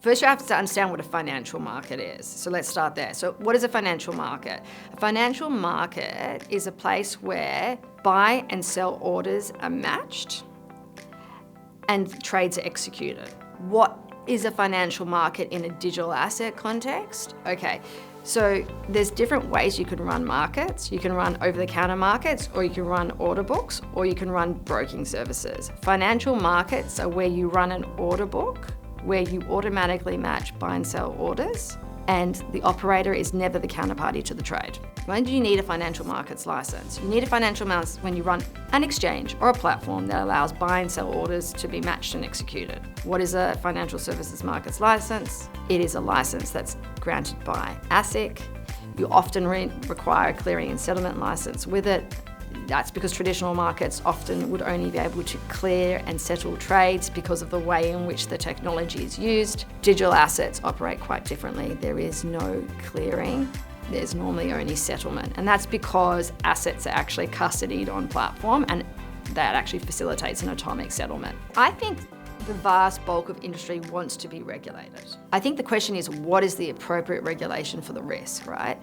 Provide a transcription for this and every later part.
First, you have to understand what a financial market is. So let's start there. So what is a financial market? A financial market is a place where buy and sell orders are matched and trades are executed. What is a financial market in a digital asset context? Okay, so there's different ways you can run markets. You can run over-the-counter markets, or you can run order books, or you can run broking services. Financial markets are where you run an order book, where you automatically match buy and sell orders, and the operator is never the counterparty to the trade. When do you need a financial markets license? You need a financial license when you run an exchange or a platform that allows buy and sell orders to be matched and executed. What is a financial services markets license? It is a license that's granted by ASIC. You often require a clearing and settlement license with it. That's because traditional markets often would only be able to clear and settle trades because of the way in which the technology is used. Digital assets operate quite differently. There is no clearing. There's normally only settlement. And that's because assets are actually custodied on platform, and that actually facilitates an atomic settlement. I think the vast bulk of industry wants to be regulated. I think the question is, what is the appropriate regulation for the risk, right?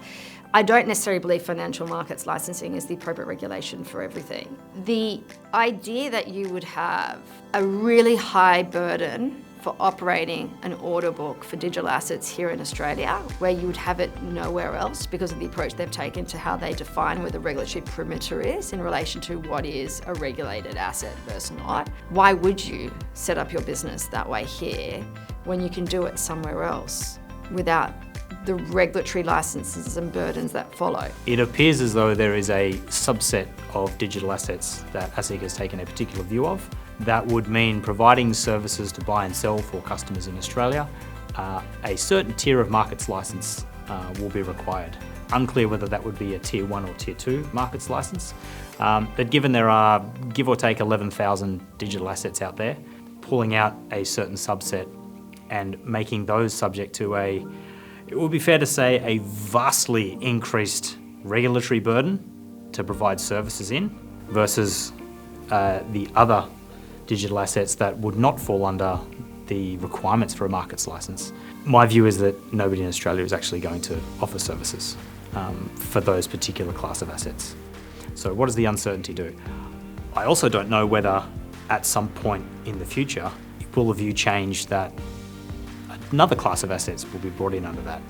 I don't necessarily believe financial markets licensing is the appropriate regulation for everything. The idea that you would have a really high burden for operating an order book for digital assets here in Australia, where you would have it nowhere else because of the approach they've taken to how they define where the regulatory perimeter is in relation to what is a regulated asset versus not. Why would you set up your business that way here when you can do it somewhere else without the regulatory licenses and burdens that follow? It appears as though there is a subset of digital assets that ASIC has taken a particular view of. That would mean providing services to buy and sell for customers in Australia. A certain tier of markets license will be required. Unclear whether that would be a tier 1 or tier 2 markets license. But given there are, give or take, 11,000 digital assets out there, pulling out a certain subset and making those subject to it would be fair to say, a vastly increased regulatory burden to provide services in versus the other digital assets that would not fall under the requirements for a markets license. My view is that nobody in Australia is actually going to offer services for those particular class of assets. So what does the uncertainty do? I also don't know whether at some point in the future will the view change that another class of assets will be brought in under that.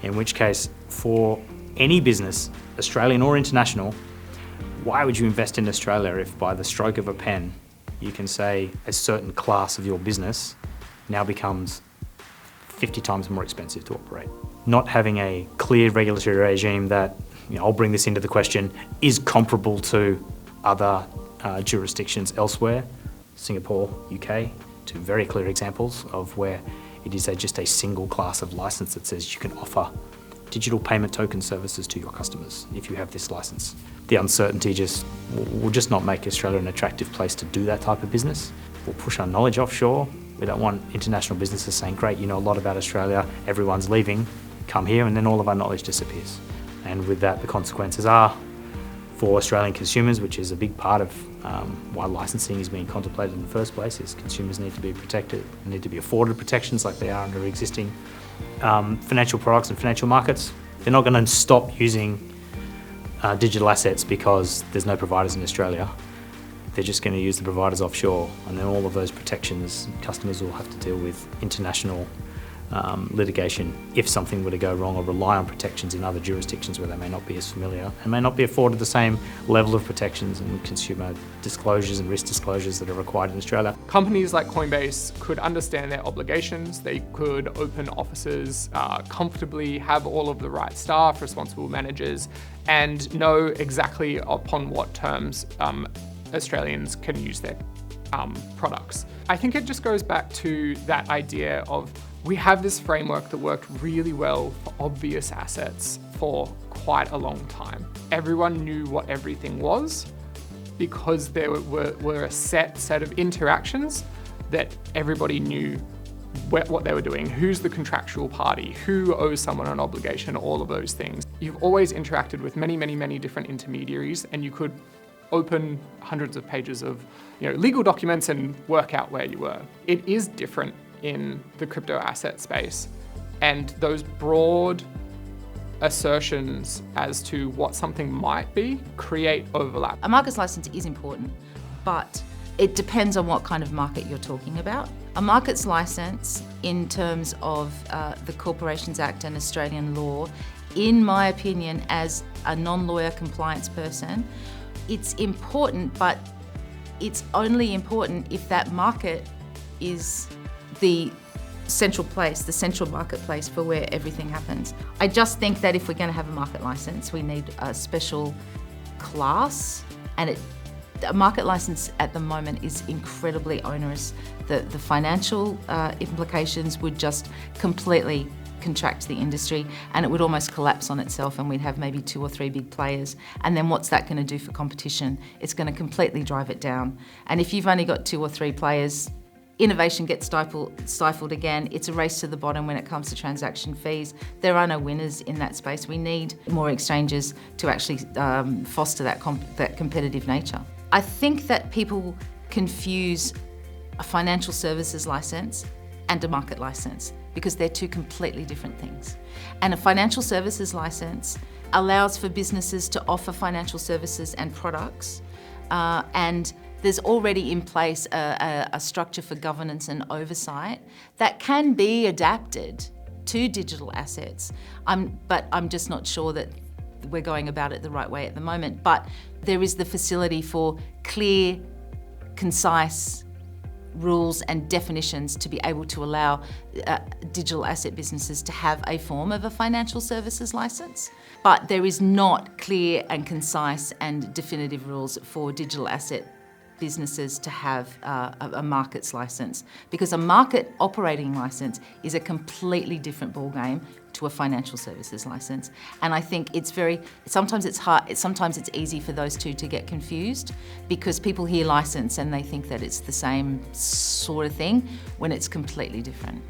In which case, for any business, Australian or international, why would you invest in Australia if by the stroke of a pen you can say a certain class of your business now becomes 50 times more expensive to operate? Not having a clear regulatory regime that, I'll bring this into the question, is comparable to other jurisdictions elsewhere, Singapore, UK, two very clear examples of where it is just a single class of license that says you can offer digital payment token services to your customers if you have this license. The uncertainty will just not make Australia an attractive place to do that type of business. We'll push our knowledge offshore. We don't want international businesses saying, great, you know a lot about Australia, everyone's leaving, come here, and then all of our knowledge disappears. And with that, the consequences are for Australian consumers, which is a big part of why licensing is being contemplated in the first place, is consumers need to be protected, need to be afforded protections like they are under existing financial products and financial markets. They're not going to stop using digital assets because there's no providers in Australia. They're just going to use the providers offshore, and then all of those protections, customers will have to deal with international litigation if something were to go wrong, or rely on protections in other jurisdictions where they may not be as familiar and may not be afforded the same level of protections and consumer disclosures and risk disclosures that are required in Australia. Companies like Coinbase could understand their obligations. They could open offices comfortably, have all of the right staff, responsible managers, and know exactly upon what terms Australians can use their products. I think it just goes back to that idea of we have this framework that worked really well for obvious assets for quite a long time. Everyone knew what everything was because there were a set of interactions that everybody knew what they were doing, who's the contractual party, who owes someone an obligation, all of those things. You've always interacted with many, many, many different intermediaries, and you could open hundreds of pages of legal documents and work out where you were. It is different in the crypto asset space. And those broad assertions as to what something might be create overlap. A markets license is important, but it depends on what kind of market you're talking about. A markets license, in terms of the Corporations Act and Australian law, in my opinion, as a non-lawyer compliance person, it's important, but it's only important if that market is the central place, the central marketplace for where everything happens. I just think that if we're going to have a market license, we need a special class, and a market license at the moment is incredibly onerous. The financial implications would just completely contract the industry, and it would almost collapse on itself, and we'd have maybe 2 or 3 big players. And then what's that going to do for competition? It's going to completely drive it down. And if you've only got 2 or 3 players, innovation gets stifled again. It's a race to the bottom when it comes to transaction fees. There are no winners in that space. We need more exchanges to actually foster that competitive nature. I think that people confuse a financial services license and a market license because they're 2 completely different things. And a financial services license allows for businesses to offer financial services and products, and there's already in place a structure for governance and oversight that can be adapted to digital assets. But I'm just not sure that we're going about it the right way at the moment. But there is the facility for clear, concise rules and definitions to be able to allow digital asset businesses to have a form of a financial services license. But there is not clear and concise and definitive rules for digital asset businesses to have a markets license, because a market operating license is a completely different ballgame to a financial services license. And I think sometimes it's hard, sometimes it's easy for those 2 to get confused, because people hear license and they think that it's the same sort of thing when it's completely different.